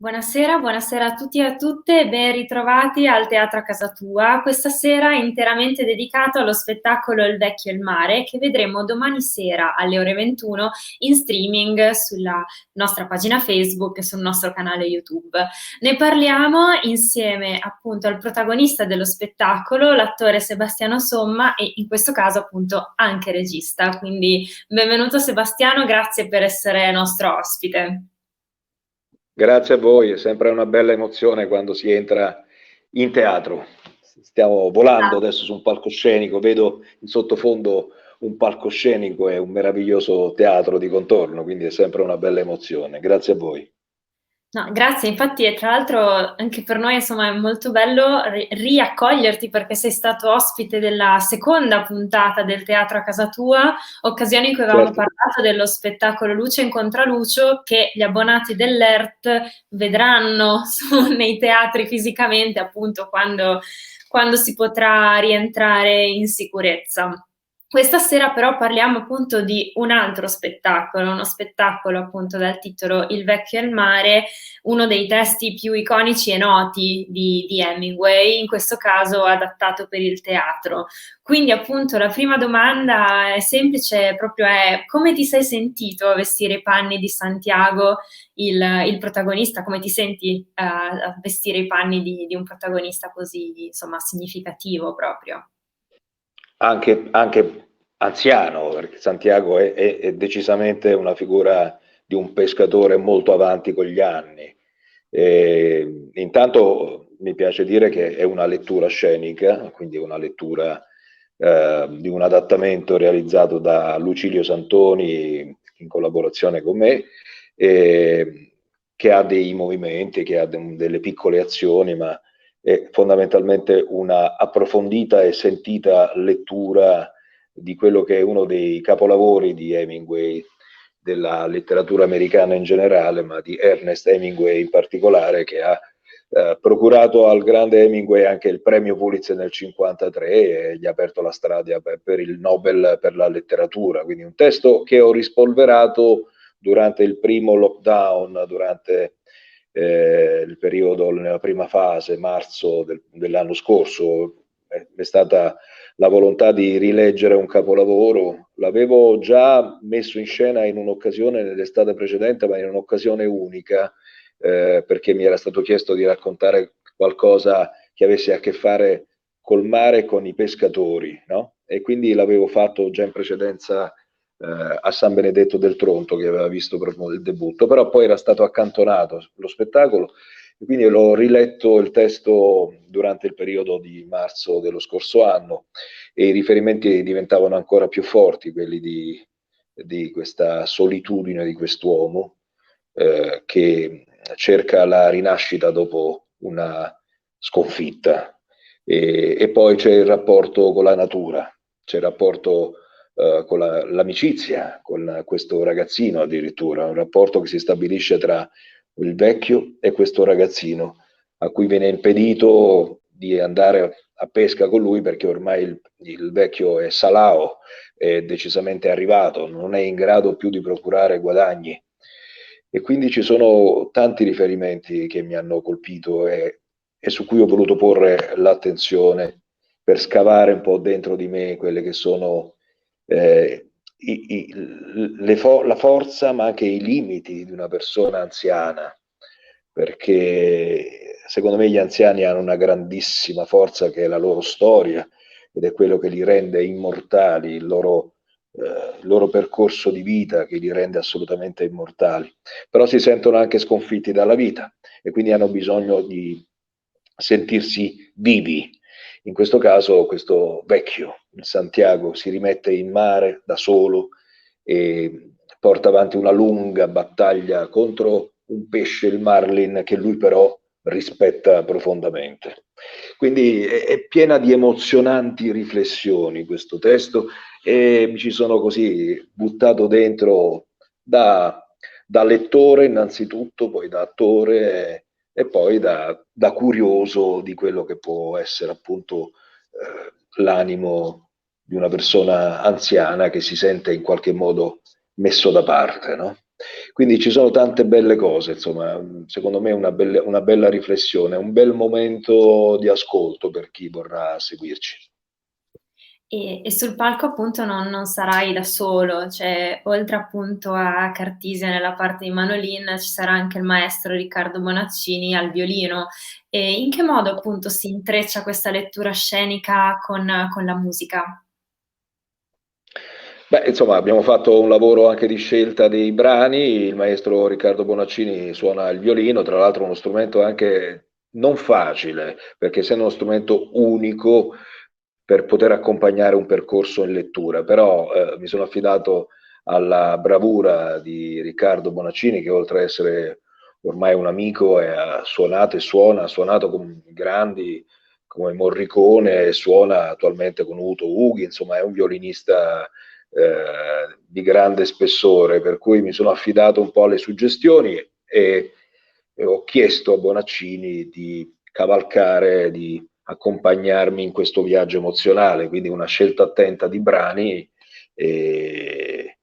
Buonasera, buonasera a tutti e a tutte, ben ritrovati al Teatro a Casa Tua. Questa sera è interamente dedicato allo spettacolo Il Vecchio e il Mare, che vedremo domani sera alle ore 21 in streaming sulla nostra pagina Facebook e sul nostro canale YouTube. Ne parliamo insieme appunto al protagonista dello spettacolo, l'attore Sebastiano Somma e in questo caso appunto anche regista. Quindi benvenuto Sebastiano, grazie per essere nostro ospite. Grazie a voi, è sempre una bella emozione quando si entra in teatro. Stiamo volando adesso su un palcoscenico, vedo in sottofondo un palcoscenico e un meraviglioso teatro di contorno, quindi è sempre una bella emozione. Grazie a voi. No, grazie, infatti e tra l'altro anche per noi insomma è molto bello riaccoglierti perché sei stato ospite della seconda puntata del Teatro a Casa Tua, occasione in cui avevamo Certo. parlato dello spettacolo Luce in Contralucio che gli abbonati dell'ERT vedranno nei teatri fisicamente appunto quando si potrà rientrare in sicurezza. Questa sera però parliamo appunto di un altro spettacolo, uno spettacolo appunto dal titolo Il Vecchio e il Mare, uno dei testi più iconici e noti di Hemingway, in questo caso adattato per il teatro. Quindi appunto la prima domanda è semplice, proprio è come ti sei sentito a vestire i panni di Santiago, il protagonista, come ti senti a vestire i panni di un protagonista così, insomma, significativo proprio? Anche anziano, perché Santiago è decisamente una figura di un pescatore molto avanti con gli anni. Intanto mi piace dire che è una lettura scenica, quindi è una lettura di un adattamento realizzato da Lucilio Santoni in collaborazione con me, che ha dei movimenti, che ha delle piccole azioni, ma è fondamentalmente una approfondita e sentita lettura di quello che è uno dei capolavori di Hemingway, della letteratura americana in generale, ma di Ernest Hemingway in particolare, che ha procurato al grande Hemingway anche il premio Pulitzer nel 1953 e gli ha aperto la strada per il Nobel per la letteratura. Quindi un testo che ho rispolverato durante il primo lockdown, durante il periodo, nella prima fase, marzo dell'anno scorso. È stata la volontà di rileggere un capolavoro. L'avevo già messo in scena in un'occasione nell'estate precedente, ma in un'occasione unica, perché mi era stato chiesto di raccontare qualcosa che avesse a che fare col mare e con i pescatori, no? E quindi l'avevo fatto già in precedenza a San Benedetto del Tronto, che aveva visto proprio il debutto, però poi era stato accantonato lo spettacolo e quindi l'ho riletto il testo durante il periodo di marzo dello scorso anno e i riferimenti diventavano ancora più forti, quelli di questa solitudine di quest'uomo che cerca la rinascita dopo una sconfitta. E poi c'è il rapporto con la natura, c'è il rapporto con l'amicizia con questo ragazzino addirittura, un rapporto che si stabilisce tra il vecchio e questo ragazzino a cui viene impedito di andare a pesca con lui perché ormai il vecchio è salao, è decisamente arrivato, non è in grado più di procurare guadagni. E quindi ci sono tanti riferimenti che mi hanno colpito e su cui ho voluto porre l'attenzione per scavare un po' dentro di me quelle che sono la forza, ma anche i limiti di una persona anziana, perché secondo me gli anziani hanno una grandissima forza che è la loro storia ed è quello che li rende immortali, il loro percorso di vita che li rende assolutamente immortali, però si sentono anche sconfitti dalla vita e quindi hanno bisogno di sentirsi vivi. In questo caso questo vecchio, il Santiago, si rimette in mare da solo e porta avanti una lunga battaglia contro un pesce, il marlin, che lui però rispetta profondamente. Quindi è piena di emozionanti riflessioni questo testo e mi ci sono così buttato dentro da lettore innanzitutto, poi da attore e poi da curioso di quello che può essere appunto l'animo di una persona anziana che si sente in qualche modo messo da parte, no? Quindi ci sono tante belle cose, insomma, secondo me è una bella riflessione, un bel momento di ascolto per chi vorrà seguirci. E sul palco appunto non sarai da solo, cioè oltre appunto a Cartisia nella parte di Manolin, ci sarà anche il maestro Riccardo Bonaccini al violino. E in che modo appunto si intreccia questa lettura scenica con la musica? Beh, insomma, abbiamo fatto un lavoro anche di scelta dei brani, il maestro Riccardo Bonaccini suona il violino, tra l'altro uno strumento anche non facile, perché essendo uno strumento unico per poter accompagnare un percorso in lettura, però mi sono affidato alla bravura di Riccardo Bonaccini, che oltre ad essere ormai un amico, ha suonato e suona, ha suonato con grandi come Morricone, suona attualmente con Uto Ughi, insomma è un violinista di grande spessore, per cui mi sono affidato un po' alle suggestioni e ho chiesto a Bonaccini di cavalcare, di accompagnarmi in questo viaggio emozionale, quindi una scelta attenta di brani che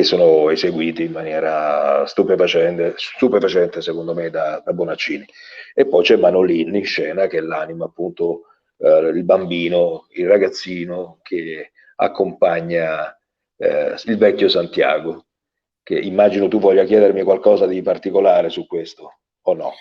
sono eseguiti in maniera stupefacente secondo me da Bonaccini. E poi c'è Manolin in scena che è l'anima appunto, il bambino, il ragazzino che accompagna il vecchio Santiago, che immagino tu voglia chiedermi qualcosa di particolare su questo, o no?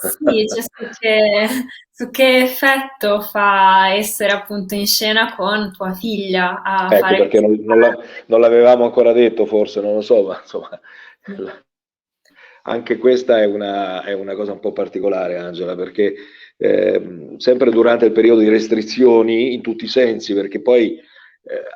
Sì, cioè su che effetto fa essere appunto in scena con tua figlia a Ecco, fare perché questa. non l'avevamo ancora detto, forse, non lo so, ma insomma, anche questa è una cosa un po' particolare, Angela, perché sempre durante il periodo di restrizioni, in tutti i sensi, perché poi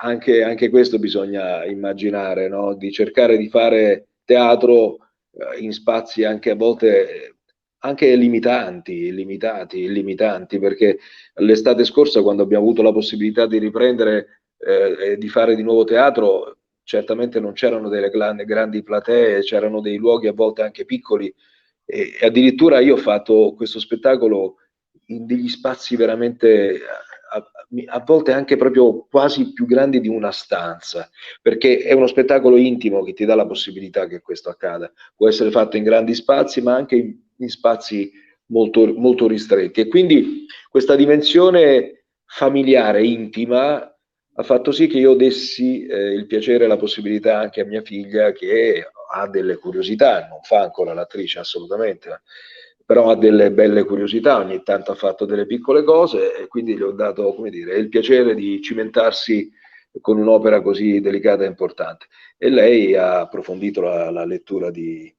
anche questo bisogna immaginare, no? Di cercare di fare teatro in spazi anche a volte anche limitanti, perché l'estate scorsa, quando abbiamo avuto la possibilità di riprendere e di fare di nuovo teatro, certamente non c'erano delle grandi platee, c'erano dei luoghi a volte anche piccoli e addirittura io ho fatto questo spettacolo in degli spazi veramente a volte anche proprio quasi più grandi di una stanza, perché è uno spettacolo intimo che ti dà la possibilità che questo accada. Può essere fatto in grandi spazi, ma anche in spazi molto ristretti. E quindi questa dimensione familiare, intima, ha fatto sì che io dessi il piacere e la possibilità anche a mia figlia che ha delle curiosità, non fa ancora l'attrice assolutamente, però ha delle belle curiosità, ogni tanto ha fatto delle piccole cose e quindi gli ho dato, come dire, il piacere di cimentarsi con un'opera così delicata e importante. E lei ha approfondito la lettura del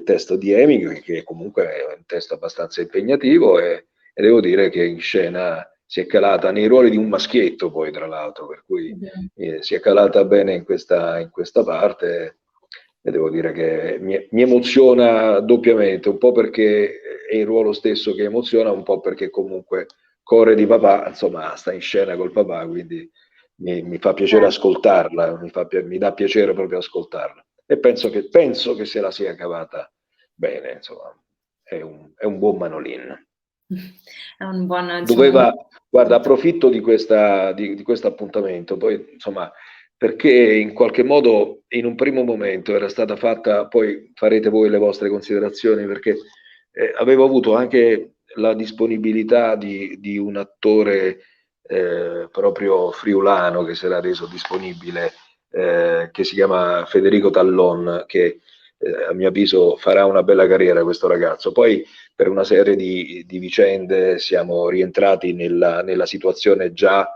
testo di Hemingway, che comunque è un testo abbastanza impegnativo e devo dire che in scena si è calata nei ruoli di un maschietto poi tra l'altro, per cui Mhm. si è calata bene in questa parte e devo dire che mi emoziona doppiamente, un po' perché è il ruolo stesso che emoziona, un po' perché comunque Core di papà, insomma, sta in scena col papà, quindi mi fa piacere ascoltarla, mi dà piacere proprio ascoltarla. E penso che se la sia cavata bene, insomma, è un buon Manolin. È un buon, diciamo, Doveva, guarda, approfitto di questo appuntamento, poi insomma, perché in qualche modo in un primo momento era stata fatta, poi farete voi le vostre considerazioni, perché avevo avuto anche la disponibilità di un attore proprio friulano che si era reso disponibile, che si chiama Federico Tallon, che a mio avviso farà una bella carriera questo ragazzo. Poi per una serie di vicende siamo rientrati nella situazione già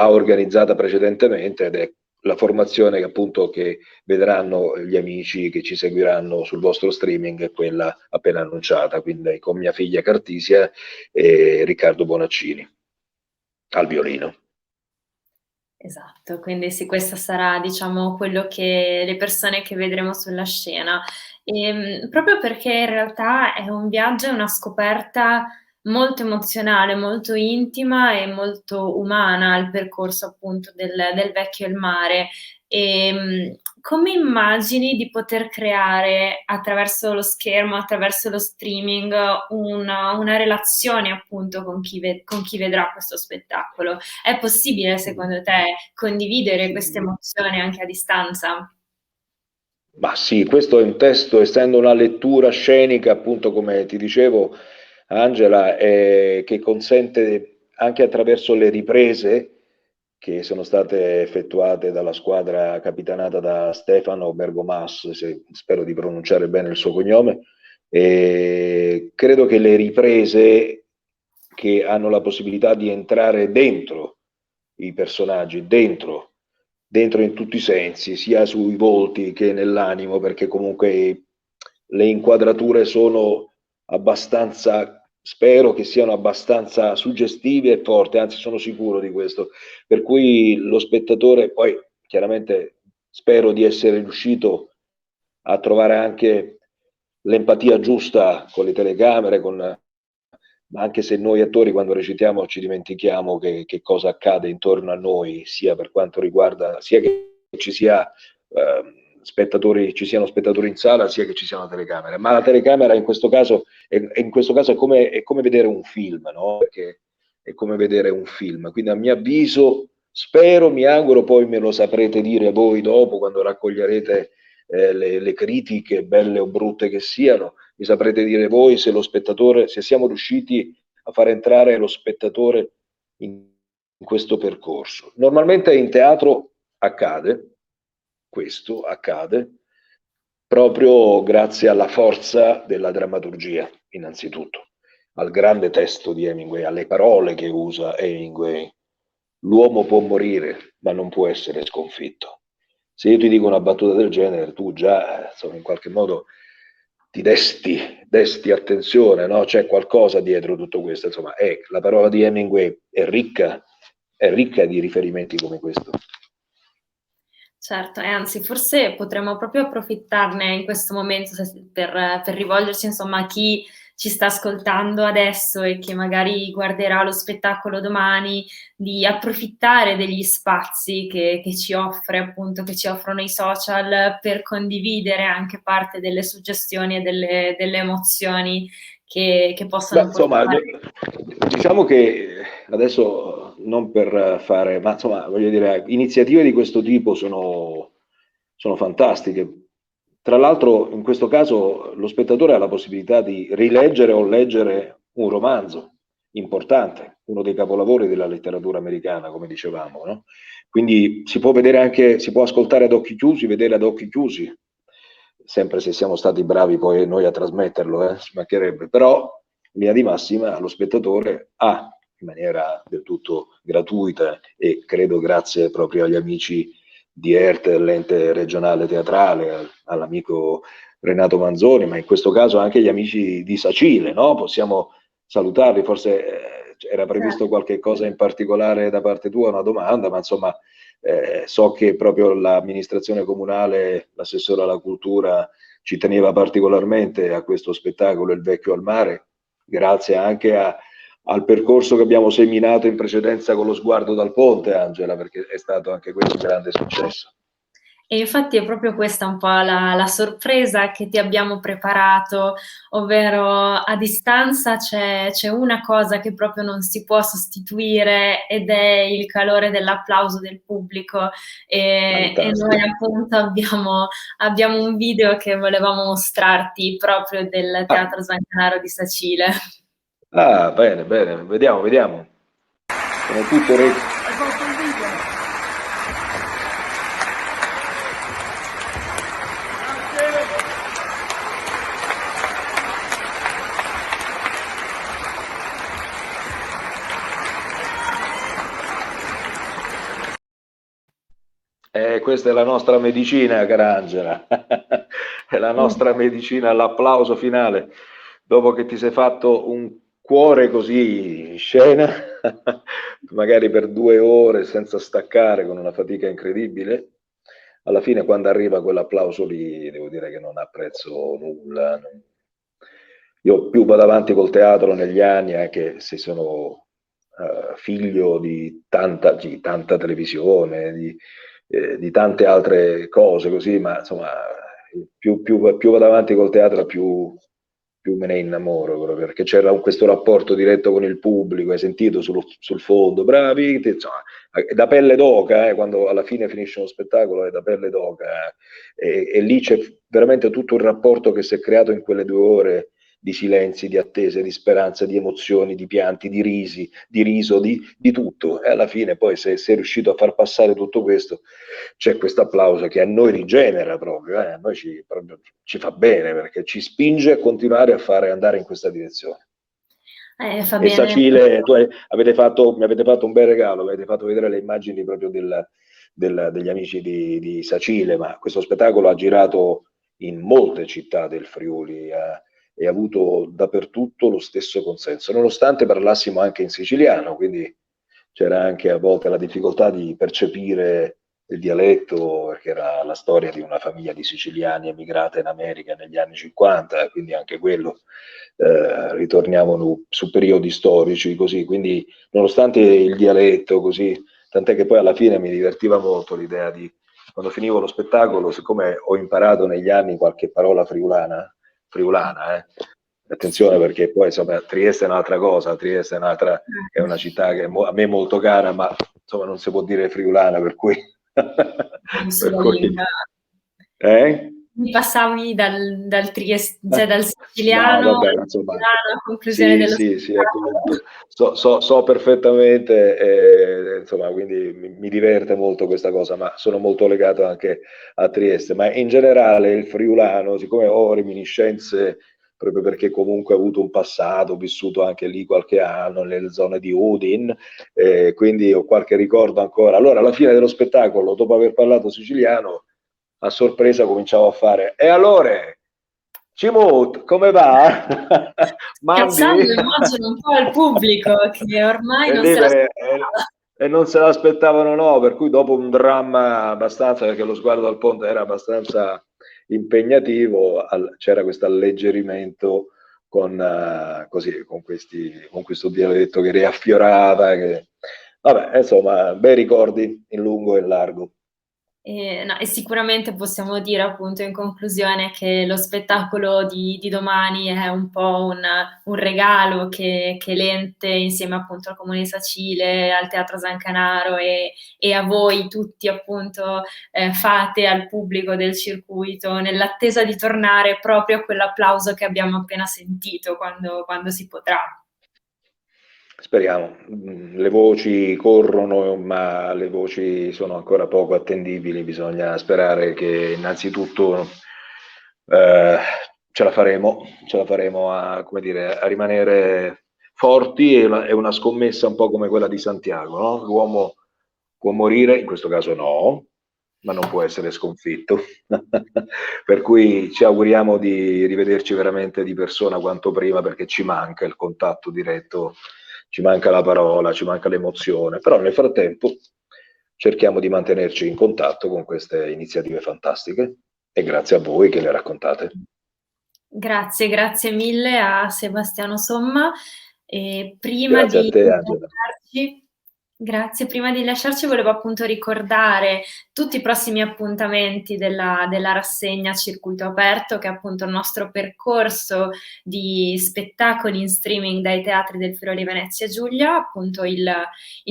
organizzata precedentemente ed è la formazione che appunto che vedranno gli amici che ci seguiranno sul vostro streaming è quella appena annunciata, quindi con mia figlia Cartisia e Riccardo Bonaccini al violino. esatto, quindi sì, questo sarà, diciamo, quello che le persone che vedremo sulla scena. Proprio perché in realtà è un viaggio, è una scoperta molto emozionale, molto intima e molto umana il percorso appunto del vecchio e il mare. Come immagini di poter creare attraverso lo schermo, attraverso lo streaming, una relazione appunto con chi vedrà questo spettacolo? È possibile secondo te condividere queste emozioni anche a distanza? Ma sì, questo è un testo, essendo una lettura scenica, appunto come ti dicevo, Angela, che consente anche attraverso le riprese che sono state effettuate dalla squadra capitanata da Stefano Bergomas, spero di pronunciare bene il suo cognome, e credo che le riprese che hanno la possibilità di entrare dentro i personaggi, dentro in tutti i sensi, sia sui volti che nell'animo, perché comunque le inquadrature sono abbastanza, spero che siano abbastanza suggestive e forti, anzi sono sicuro di questo, per cui lo spettatore, poi chiaramente spero di essere riuscito a trovare anche l'empatia giusta con le telecamere, ma anche se noi attori quando recitiamo ci dimentichiamo che cosa accade intorno a noi, sia per quanto riguarda, sia che ci sia spettatori, ci siano spettatori in sala, sia che ci siano telecamere. Ma la telecamera in questo caso è come vedere un film, no? Perché è come vedere un film. Quindi a mio avviso, spero, mi auguro, poi me lo saprete dire voi dopo, quando raccoglierete le critiche, belle o brutte che siano, mi saprete dire voi se lo spettatore, se siamo riusciti a far entrare lo spettatore in questo percorso. Normalmente in teatro accade, questo accade, proprio grazie alla forza della drammaturgia, innanzitutto, al grande testo di Hemingway, alle parole che usa Hemingway. L'uomo può morire, ma non può essere sconfitto. Se io ti dico una battuta del genere, tu già, insomma, in qualche modo ti desti attenzione, no? C'è qualcosa dietro tutto questo. Insomma, la parola di Hemingway è ricca di riferimenti come questo. Certo, e anzi forse potremmo proprio approfittarne in questo momento per rivolgerci insomma a chi ci sta ascoltando adesso e che magari guarderà lo spettacolo domani, di approfittare degli spazi che ci offre appunto, che ci offrono i social per condividere anche parte delle suggestioni e delle emozioni che Beh, possono insomma, portare. diciamo che adesso non per fare, ma insomma, voglio dire, iniziative di questo tipo sono fantastiche. Tra l'altro, in questo caso, lo spettatore ha la possibilità di rileggere o leggere un romanzo importante, uno dei capolavori della letteratura americana, come dicevamo, no? Quindi si può vedere anche, si può ascoltare ad occhi chiusi, vedere ad occhi chiusi, sempre se siamo stati bravi poi noi a trasmetterlo, ci mancherebbe, però in linea di massima lo spettatore ha in maniera del tutto gratuita e credo grazie proprio agli amici di ERT, l'ente regionale teatrale, all'amico Renato Manzoni, ma in questo caso anche gli amici di Sacile, no? Possiamo salutarli, forse era previsto qualche cosa in particolare da parte tua, una domanda, ma insomma so che proprio l'amministrazione comunale, l'assessore alla cultura ci teneva particolarmente a questo spettacolo Il Vecchio al Mare, grazie anche al percorso che abbiamo seminato in precedenza con lo sguardo dal ponte, Angela, perché è stato anche questo un grande successo. E infatti è proprio questa un po' la sorpresa che ti abbiamo preparato, ovvero a distanza c'è una cosa che proprio non si può sostituire ed è il calore dell'applauso del pubblico e noi Fantastico. appunto abbiamo un video che volevamo mostrarti proprio del Ah, Teatro Zancanaro di Sacile. bene, bene, vediamo, vediamo. Sono tutto orecchie. Hai fatto il video? Questa è la nostra medicina, cara Angela. È la nostra medicina, l'applauso finale. Dopo che ti sei fatto un cuore così in scena, magari per 2 ore senza staccare, con una fatica incredibile, alla fine quando arriva quell'applauso lì, devo dire che non apprezzo nulla. Io più vado avanti col teatro negli anni, anche se sono figlio di tanta televisione, di tante altre cose così, ma insomma, più vado avanti col teatro, più più me ne innamoro, proprio, perché c'era questo rapporto diretto con il pubblico, hai sentito sul fondo, bravi, insomma, è da pelle d'oca, quando alla fine finisce uno spettacolo è da pelle d'oca, e lì c'è veramente tutto il rapporto che si è creato in quelle 2 ore di silenzi, di attese, di speranza, di emozioni, di pianti, di risi, di riso, di tutto. E alla fine poi se sei riuscito a far passare tutto questo, c'è questo applauso che a noi rigenera proprio, a noi proprio ci fa bene, perché ci spinge a continuare a fare andare in questa direzione. Fa E bene. Sacile, mi avete fatto un bel regalo, avete fatto vedere le immagini proprio degli amici di Sacile, ma questo spettacolo ha girato in molte città del Friuli e ha avuto dappertutto lo stesso consenso, nonostante parlassimo anche in siciliano, quindi c'era anche a volte la difficoltà di percepire il dialetto, perché era la storia di una famiglia di siciliani emigrata in America negli anni 50, quindi anche quello, ritorniamo su periodi storici così, quindi nonostante il dialetto così, tant'è che poi alla fine mi divertiva molto l'idea di, quando finivo lo spettacolo, siccome ho imparato negli anni qualche parola friulana, attenzione, perché poi insomma Trieste è un'altra cosa, Trieste è una città che a me è molto cara, ma insomma non si può dire friulana, per cui, per Sulla cui lingua. eh? Mi passavi cioè dal No, siciliano vabbè, al insomma, friulano a conclusione sì, dello sì, sì, spettacolo. appunto. So perfettamente, insomma, quindi mi diverte molto questa cosa, ma sono molto legato anche a Trieste. Ma in generale il friulano, siccome ho reminiscenze, proprio perché comunque ho avuto un passato, ho vissuto anche lì qualche anno, nelle zone di Udin, quindi ho qualche ricordo ancora. Allora, alla fine dello spettacolo, dopo aver parlato siciliano, a sorpresa cominciavo a fare, e allora, Cimut, come va? Piazzando, Mandi? immagino, un po' al pubblico che ormai E, non lì, se l'aspettava. e non se l'aspettavano, no, per cui dopo un dramma abbastanza, perché lo sguardo dal ponte era abbastanza impegnativo, c'era questo alleggerimento così, con questo dialetto che riaffiorava, vabbè, insomma, bei ricordi in lungo e in largo. No, e sicuramente possiamo dire appunto in conclusione che lo spettacolo di domani è un po' un regalo che l'ente insieme appunto al Comune di Sacile, al Teatro Zancanaro e a voi tutti appunto fate al pubblico del circuito nell'attesa di tornare proprio a quell'applauso che abbiamo appena sentito quando si potrà. Speriamo. Le voci corrono, ma le voci sono ancora poco attendibili. Bisogna sperare che innanzitutto eh, ce la faremo a, come dire, a rimanere forti. È una scommessa un po' come quella di Santiago, no? L'uomo può morire, in questo caso no, ma non può essere sconfitto. Per cui ci auguriamo di rivederci veramente di persona quanto prima, perché ci manca il contatto diretto, ci manca la parola, ci manca l'emozione, però nel frattempo cerchiamo di mantenerci in contatto con queste iniziative fantastiche e grazie a voi che le raccontate. Grazie, grazie mille a Sebastiano Somma. E prima Grazie a di te, Angela. lasciarci, grazie, prima di lasciarci volevo appunto ricordare tutti i prossimi appuntamenti della rassegna Circuito Aperto, che è appunto il nostro percorso di spettacoli in streaming dai teatri del Friuli Venezia Giulia. Appunto il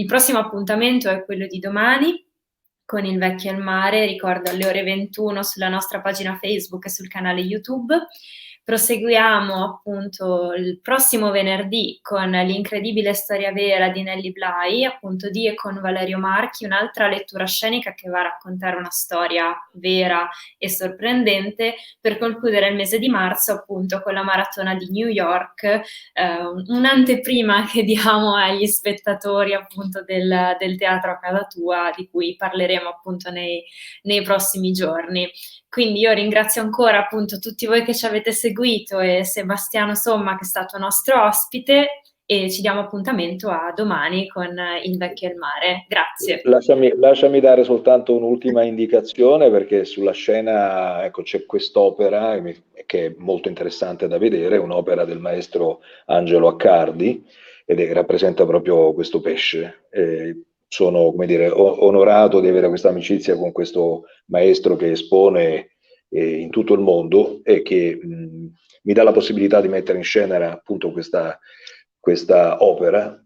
prossimo appuntamento è quello di domani con Il Vecchio e il Mare, ricordo alle ore 21 sulla nostra pagina Facebook e sul canale YouTube. Proseguiamo appunto il prossimo venerdì con L'incredibile storia vera di Nelly Bly, appunto di e con Valerio Marchi, un'altra lettura scenica che va a raccontare una storia vera e sorprendente, per concludere il mese di marzo appunto con la maratona di New York, un'anteprima che diamo agli spettatori appunto del teatro a casa tua, di cui parleremo appunto nei prossimi giorni. Quindi io ringrazio ancora appunto tutti voi che ci avete seguito e Sebastiano Somma che è stato nostro ospite e ci diamo appuntamento a domani con Il Vecchio e il Mare. Grazie. Lasciami dare soltanto un'ultima indicazione, perché sulla scena, ecco, c'è quest'opera che è molto interessante da vedere, un'opera del maestro Angelo Accardi, rappresenta proprio questo pesce. Sono, come dire, onorato di avere questa amicizia con questo maestro che espone in tutto il mondo e che mi dà la possibilità di mettere in scena appunto questa opera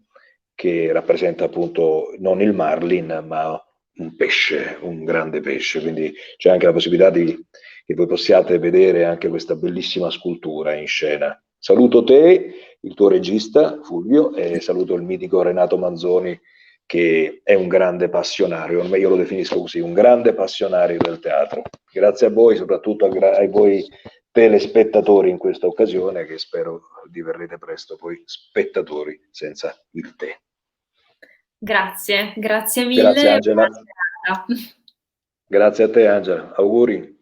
che rappresenta appunto non il marlin, ma un pesce, un grande pesce, quindi c'è anche la possibilità che voi possiate vedere anche questa bellissima scultura in scena. Saluto te, il tuo regista Fulvio, e saluto il mitico Renato Manzoni, che è un grande passionario, ormai io lo definisco così, un grande passionario del teatro. Grazie a voi, soprattutto ai voi telespettatori in questa occasione, che spero diverrete presto poi spettatori senza il te. Grazie Grazie mille. Angela. Buona serata. Grazie a te Angela, auguri.